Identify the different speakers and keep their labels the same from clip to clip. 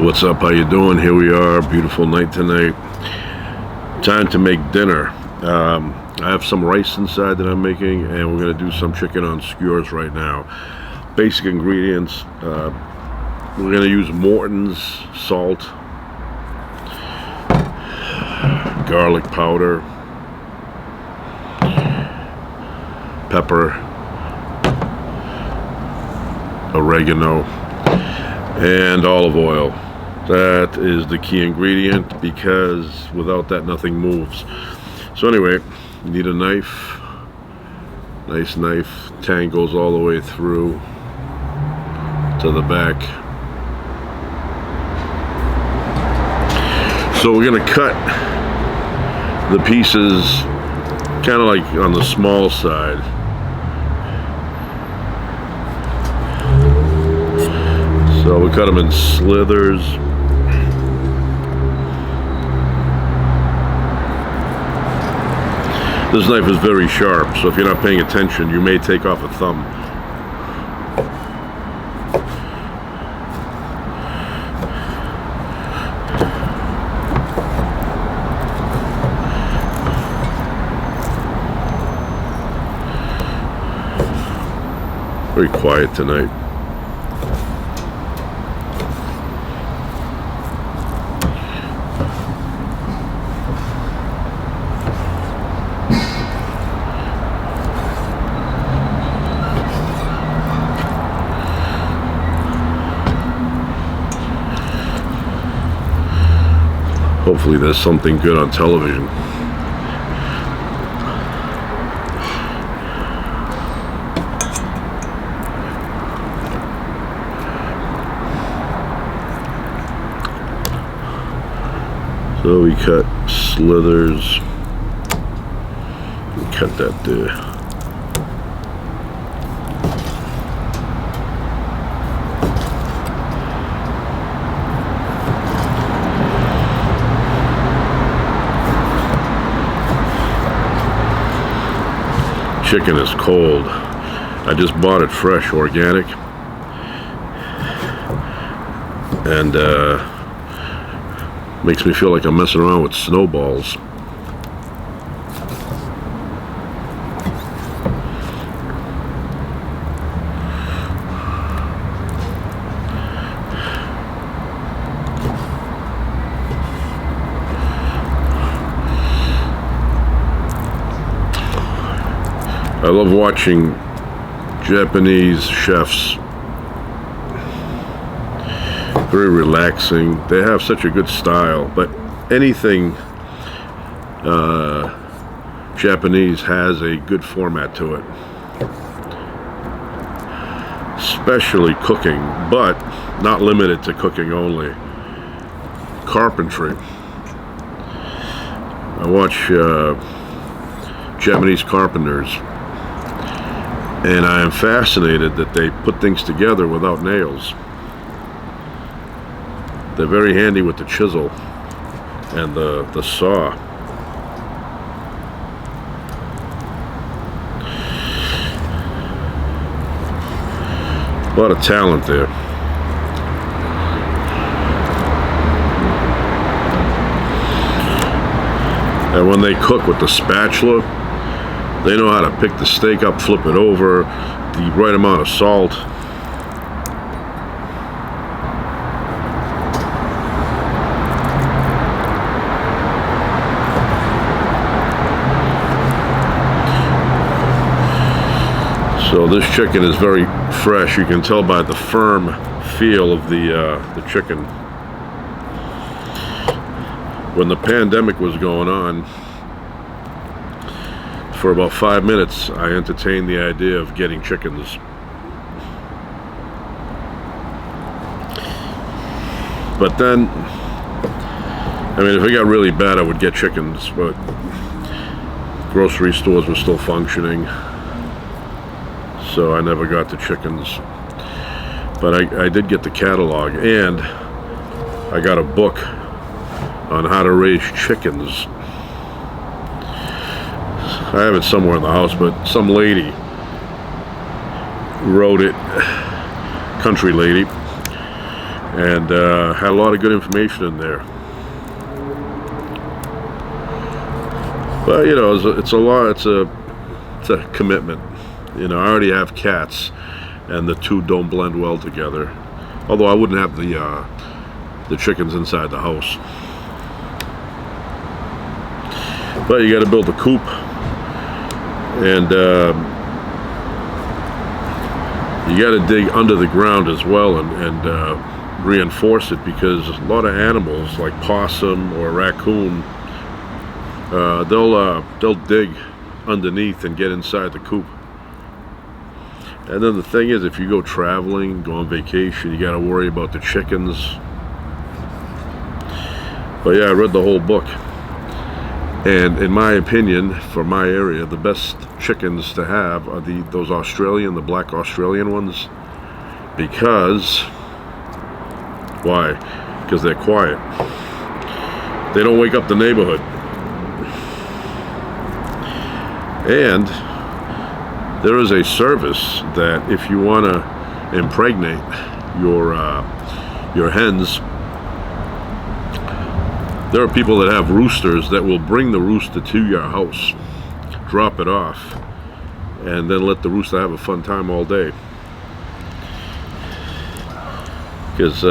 Speaker 1: What's up? How you doing? Here we are. Beautiful night tonight. Time to make dinner. I have some rice inside that I'm making, and we're going to do some chicken on skewers right now. Basic ingredients. We're going to use Morton's salt, garlic powder, pepper, oregano, and olive oil. That is the key ingredient, because without that nothing moves. So anyway, you need a knife. Nice knife. Tang goes all the way through to the back. So we're going to cut the pieces kind of like on the small side. So we cut them in slithers. This knife is very sharp, so if you're not paying attention, you may take off a thumb. Very quiet tonight. Hopefully there's something good on television. So we cut slithers. We cut that there. Chicken is cold. I just bought it fresh, organic, and makes me feel like I'm messing around with snowballs. I love watching Japanese chefs. Very relaxing. They have such a good style, but anything Japanese has a good format to it. Especially cooking, but not limited to cooking only. Carpentry. I watch Japanese carpenters, and I am fascinated that they put things together without nails. They're very handy with the chisel and the saw. A lot of talent there. And when they cook with the spatula, they know how to pick the steak up, flip it over, the right amount of salt. So this chicken is very fresh. You can tell by the firm feel of the chicken. When the pandemic was going on, for about 5 minutes, I entertained the idea of getting chickens. But then, I mean, if it got really bad, I would get chickens, but grocery stores were still functioning, so I never got the chickens. But I did get the catalog, and I got a book on how to raise chickens. I have it somewhere in the house, but some lady wrote it, country lady, and had a lot of good information in there. But you know, it's a lot. It's a commitment. You know, I already have cats, and the two don't blend well together. Although I wouldn't have the chickens inside the house. But you got to build a coop, and you got to dig under the ground as well, and reinforce it, because a lot of animals like possum or raccoon, they'll dig underneath and get inside the coop. And then the thing is, if you go traveling, go on vacation, you got to worry about the chickens. But yeah, I read the whole book, and in my opinion, for my area, the best chickens to have are those the black Australian ones. Because why? Because they're quiet. They don't wake up the neighborhood. And there is a service that if you want to impregnate your hens, there are people that have roosters that will bring the rooster to your house, drop it off, and then let the rooster have a fun time all day. Because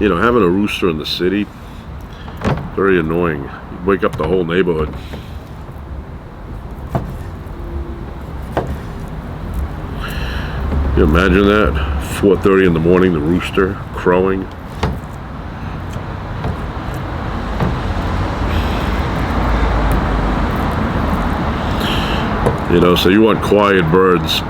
Speaker 1: you know, having a rooster in the city, very annoying. You wake up the whole neighborhood. You imagine that? 4:30 in the morning, the rooster crowing. You know, so you want quiet birds.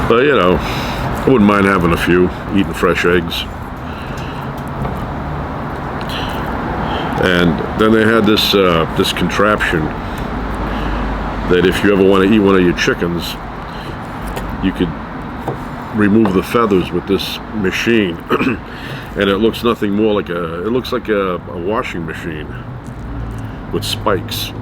Speaker 1: But you know, I wouldn't mind having a few, eating fresh eggs. And then they had this this contraption that if you ever want to eat one of your chickens, you could remove the feathers with this machine. And it looks nothing more like it looks like a washing machine with spikes.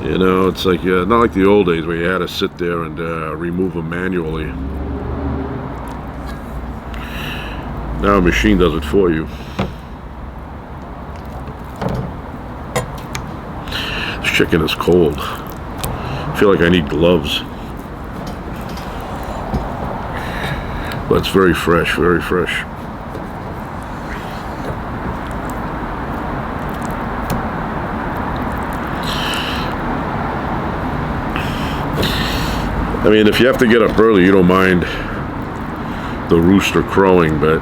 Speaker 1: You know, it's like not like the old days where you had to sit there and remove them manually. Now a machine does it for you. This chicken is cold. I feel like I need gloves. But it's very fresh, very fresh. I mean, if you have to get up early, you don't mind the rooster crowing, but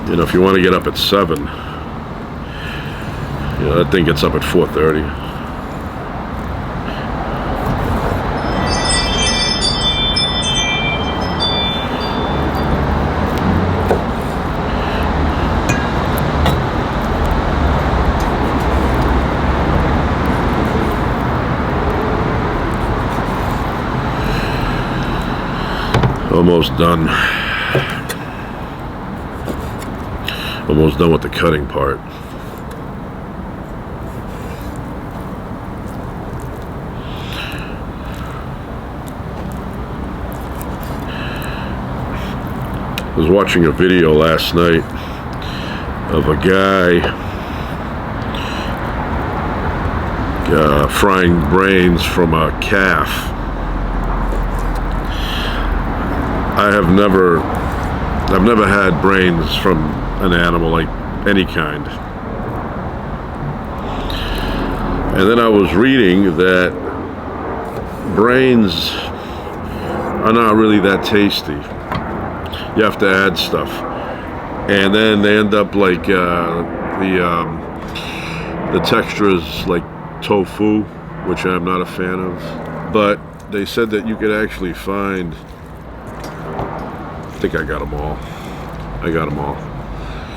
Speaker 1: you know, if you want to get up at 7, you know, that thing gets up at 4:30. Almost done. Almost done with the cutting part. I was watching a video last night of a guy frying brains from a calf. I've never had brains from an animal, like any kind. And then I was reading that brains are not really that tasty. You have to add stuff, and then they end up like the texture is like tofu, which I'm not a fan of. But they said that you could actually find, I think I got them all.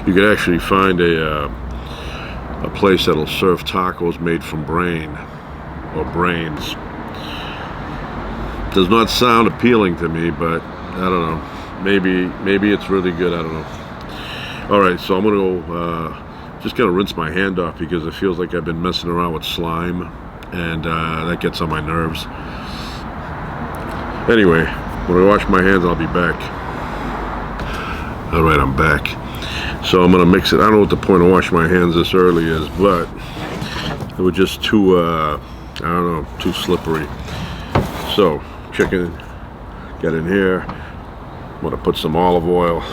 Speaker 1: You could actually find a place that'll serve tacos made from brain or brains. Does not sound appealing to me, but I don't know. Maybe it's really good. I don't know. All right, so I'm gonna go just gonna rinse my hand off because it feels like I've been messing around with slime, and that gets on my nerves. Anyway, when I wash my hands, I'll be back. All right, I'm back. So I'm gonna mix it. I don't know what the point of washing my hands this early is, but it was just too, I don't know, too slippery. So chicken, get in here. I'm gonna put some olive oil.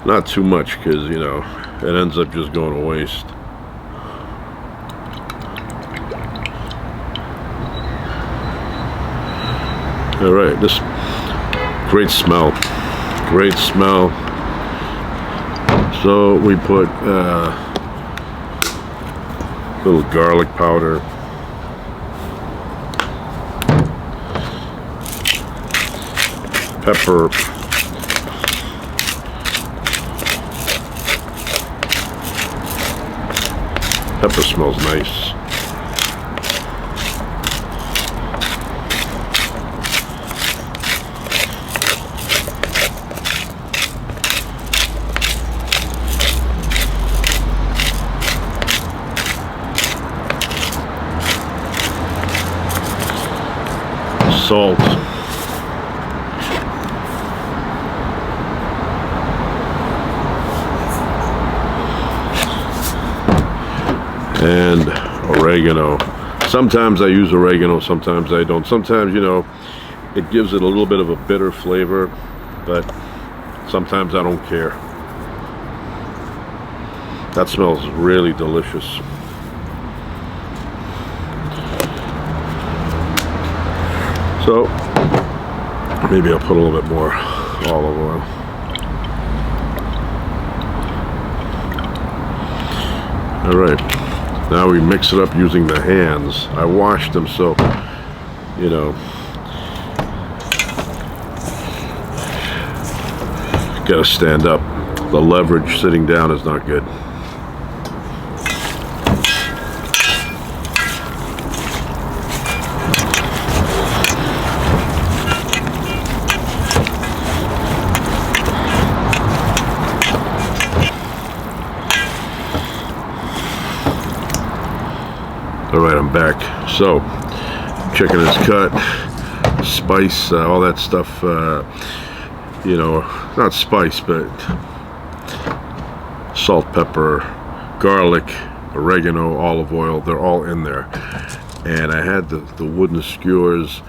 Speaker 1: Not too much, because you know it ends up just going to waste. All right, this great smell. So we put little garlic powder, pepper, pepper smells nice. Salt. And oregano. Sometimes I use oregano, sometimes I don't. Sometimes, you know, it gives it a little bit of a bitter flavor, but sometimes I don't care. That smells really delicious. So maybe I'll put a little bit more olive oil. All right, now we mix it up using the hands. I washed them, so you know, gotta stand up. The leverage sitting down is not good. All right, I'm back. So, chicken is cut, spice, all that stuff, you know, not spice, but salt, pepper, garlic, oregano, olive oil, they're all in there. And I had the wooden skewers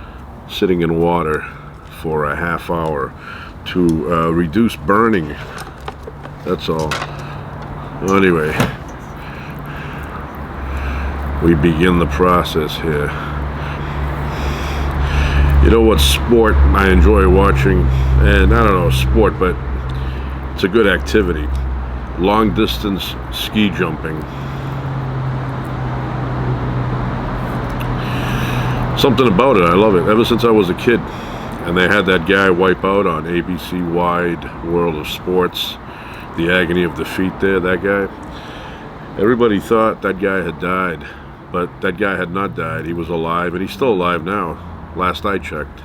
Speaker 1: sitting in water for a half hour to reduce burning. That's all. Anyway, we begin the process here. You know what sport I enjoy watching? And I don't know, sport, but it's a good activity. Long distance ski jumping. Something about it, I love it. Ever since I was a kid. And they had that guy wipe out on ABC Wide World of Sports. The agony of defeat there, that guy. Everybody thought that guy had died. But that guy had not died. He was alive, and he's still alive now, last I checked.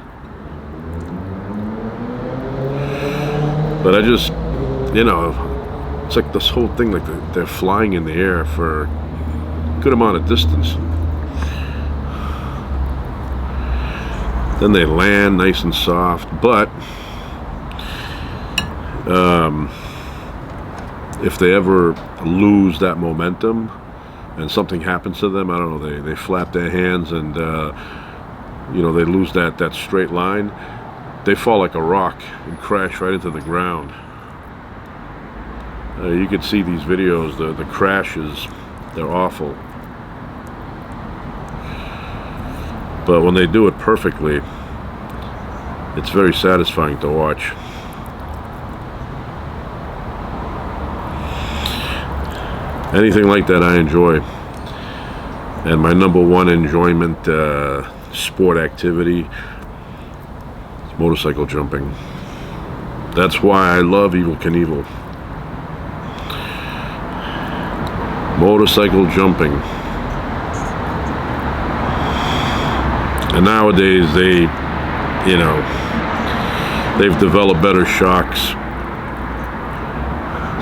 Speaker 1: But I just, you know, it's like this whole thing, like they're flying in the air for a good amount of distance. Then they land nice and soft, but if they ever lose that momentum, and something happens to them, I don't know, they flap their hands and, you know, they lose that straight line, they fall like a rock and crash right into the ground. You can see these videos, the crashes, they're awful. But when they do it perfectly, it's very satisfying to watch. Anything like that I enjoy. And my number one enjoyment sport activity is motorcycle jumping. That's why I love Evel Knievel. Motorcycle jumping. And nowadays you know, they've developed better shocks.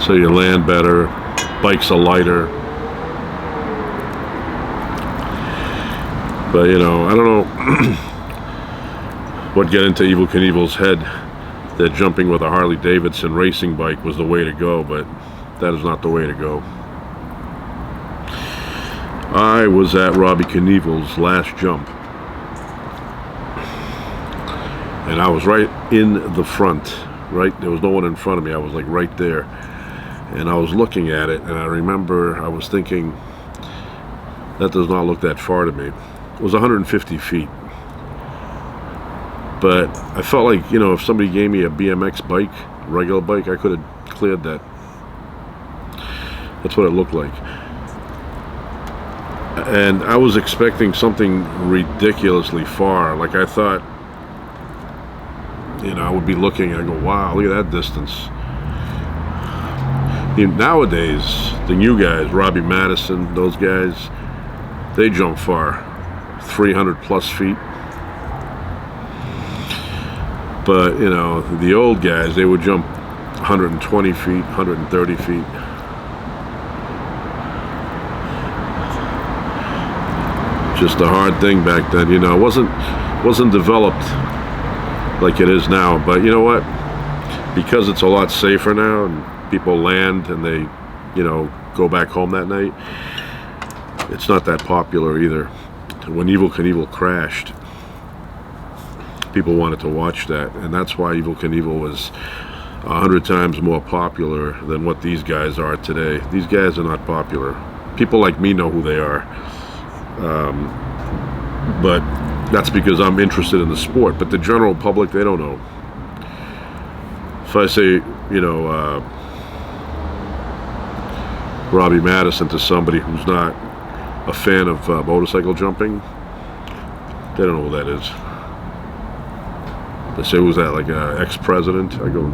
Speaker 1: so you land better. Bikes are lighter. But you know, I don't know what got into Evel Knievel's head that jumping with a Harley Davidson racing bike was the way to go, but that is not the way to go. I was at Robbie Knievel's last jump, and I was right in the front, right? There was no one in front of me. I was like right there, and I was looking at it, and I remember I was thinking, that does not look that far to me. It was 150 feet. But I felt like, you know, if somebody gave me a BMX bike, regular bike, I could have cleared that. That's what it looked like. And I was expecting something ridiculously far. Like I thought, you know, I would be looking and I go, wow, look at that distance. You know, nowadays, the new guys, Robbie Madison, those guys, they jump far, 300 plus feet. But, you know, the old guys, they would jump 120 feet, 130 feet. Just a hard thing back then, you know. It wasn't developed like it is now. But you know what? Because it's a lot safer now, and people land and they, you know, go back home that night, it's not that popular either. When Evel Knievel crashed, people wanted to watch that, and that's why Evel Knievel was 100 times more popular than what these guys are today. These guys are not popular. People like me know who they are, but that's because I'm interested in the sport. But the general public, they don't know. If I say, you know, Robbie Madison to somebody who's not a fan of motorcycle jumping, they don't know who that is. They say, who's that, like an ex-president? I go,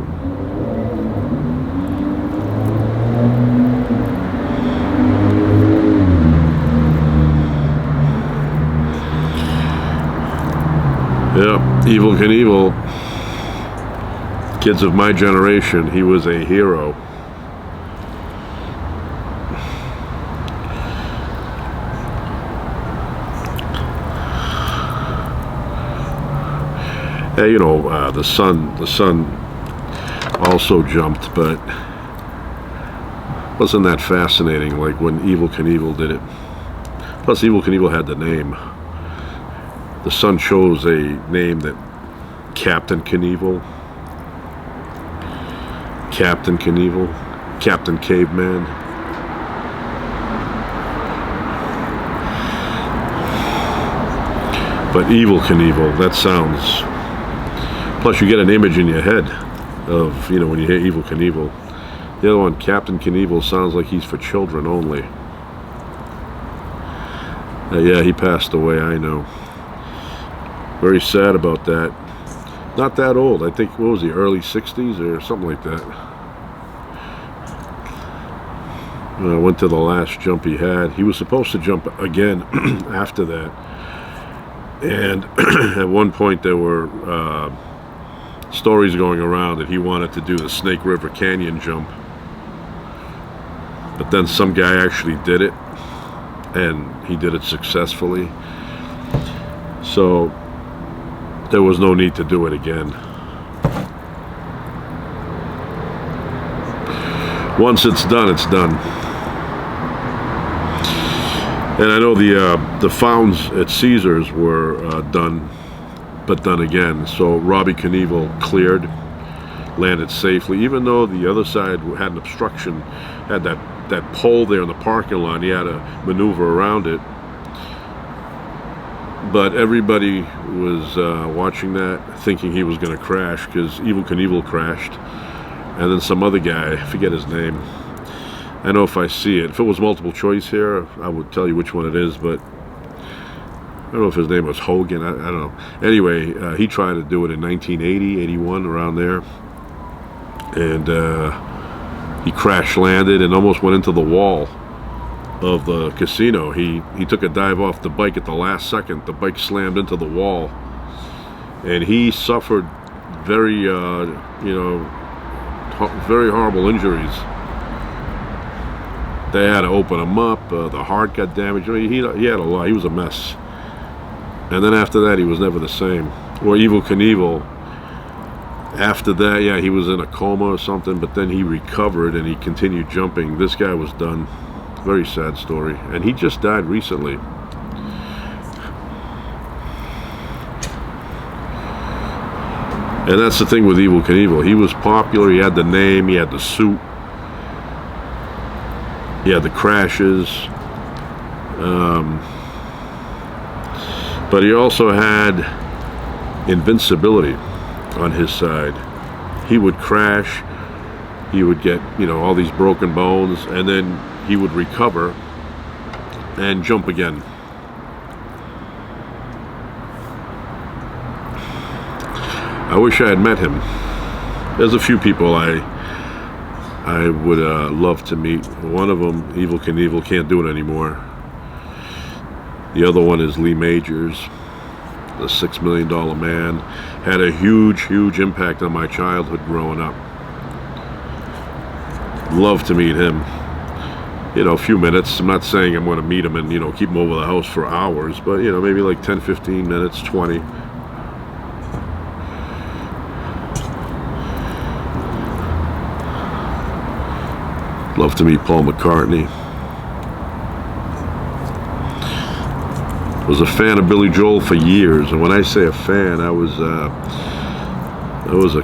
Speaker 1: yeah, Evel Knievel, kids of my generation, he was a hero. You know, the son also jumped, but wasn't that fascinating like when Evel Knievel did it. Plus, Evel Knievel had the name. The son chose a name that Captain Knievel, Captain Knievel, Captain Caveman. But Evel Knievel, that sounds. Plus, you get an image in your head of, you know, when you hear Evel Knievel. The other one, Captain Knievel, sounds like he's for children only. Yeah, he passed away, I know. Very sad about that. Not that old. I think, what was he, early 60s or something like that. I went to the last jump he had. He was supposed to jump again after that. And at one point there were stories going around that he wanted to do the Snake River Canyon jump, but then some guy actually did it, and he did it successfully, so there was no need to do it again. Once it's done, it's done. And I know the founds at Caesars were done, but done again. So Robbie Knievel cleared, landed safely, even though the other side had an obstruction, had that pole there in the parking lot. He had to maneuver around it. But everybody was watching that, thinking he was going to crash, because Evel Knievel crashed, and then some other guy, I forget his name. I know if I see it. If it was multiple choice here, I would tell you which one it is, but I don't know if his name was Hogan. I don't know. Anyway, he tried to do it in 1980, 81, around there. And he crash landed and almost went into the wall of the casino. He took a dive off the bike at the last second. The bike slammed into the wall. And he suffered very, very horrible injuries. They had to open him up. The heart got damaged. He had a lot. He was a mess. And then after that, he was never the same. Or Evel Knievel, after that, yeah, he was in a coma or something, but then he recovered and he continued jumping. This guy was done. Very sad story. And he just died recently. And that's the thing with Evel Knievel. He was popular. He had the name. He had the suit. He had the crashes. But he also had invincibility on his side. He would crash. He would get, all these broken bones, and then he would recover and jump again. I wish I had met him. There's a few people I would love to meet. One of them, Evel Knievel, can't do it anymore. The other one is Lee Majors, the $6 Million Man. Had a huge, huge impact on my childhood growing up. Love to meet him. A few minutes. I'm not saying I'm going to meet him and, keep him over the house for hours, but, maybe like 10, 15 minutes, 20. Love to meet Paul McCartney. Was a fan of Billy Joel for years, and when I say a fan, I was a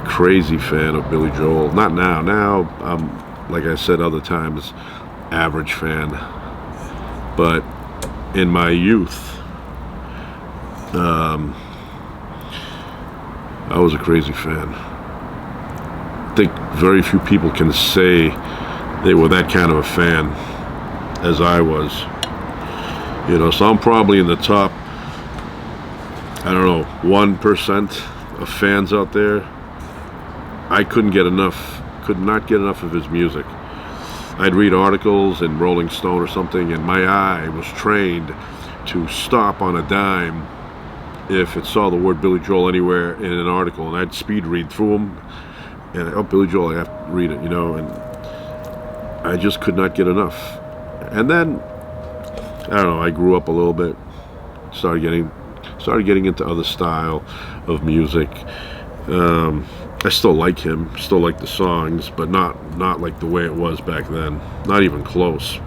Speaker 1: crazy fan of Billy Joel. Not now. Now I'm, like I said other times, average fan. But in my youth, I was a crazy fan. I think very few people can say they were that kind of a fan as I was. So I'm probably in the top, 1% of fans out there. I could not get enough of his music. I'd read articles in Rolling Stone or something, and my eye was trained to stop on a dime if it saw the word Billy Joel anywhere in an article, and I'd speed read through them, and Billy Joel, I have to read it, and I just could not get enough. And then I grew up a little bit, started getting into other style of music. I still like him, still like the songs, but not like the way it was back then. Not even close.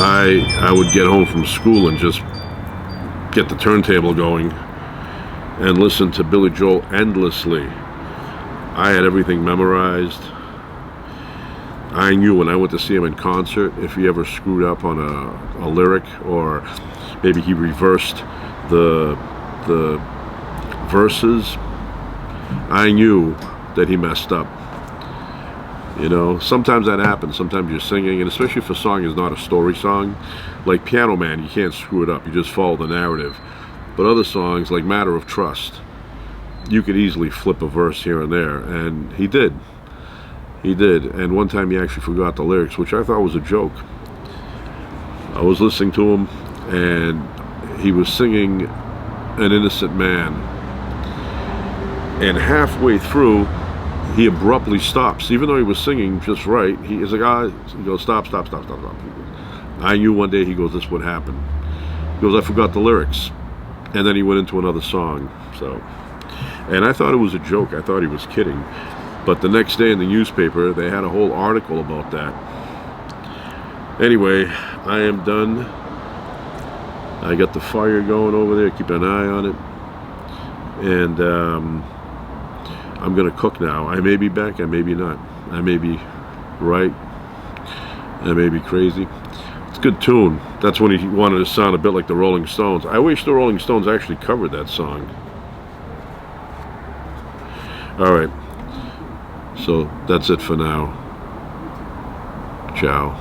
Speaker 1: I would get home from school and just get the turntable going and listen to Billy Joel endlessly. I had everything memorized. I knew when I went to see him in concert, if he ever screwed up on a lyric, or maybe he reversed the verses, I knew that he messed up. Sometimes that happens. Sometimes you're singing, and especially if a song is not a story song, like Piano Man, you can't screw it up. You just follow the narrative. But other songs, like Matter of Trust, you could easily flip a verse here and there, and he did. He did. And one time he actually forgot the lyrics, which I thought was a joke. I was listening to him, and he was singing An Innocent Man. And halfway through, he abruptly stops. Even though he was singing just right, he goes, stop. I knew one day, he goes, this would happen. He goes, I forgot the lyrics. And then he went into another song. And I thought it was a joke. I thought he was kidding. But the next day in the newspaper, they had a whole article about that. Anyway, I am done. I got the fire going over there. Keep an eye on it. And I'm going to cook now. I may be back. I may be not. I may be right. I may be crazy. It's a good tune. That's when he wanted to sound a bit like the Rolling Stones. I wish the Rolling Stones actually covered that song. All right. So that's it for now. Ciao.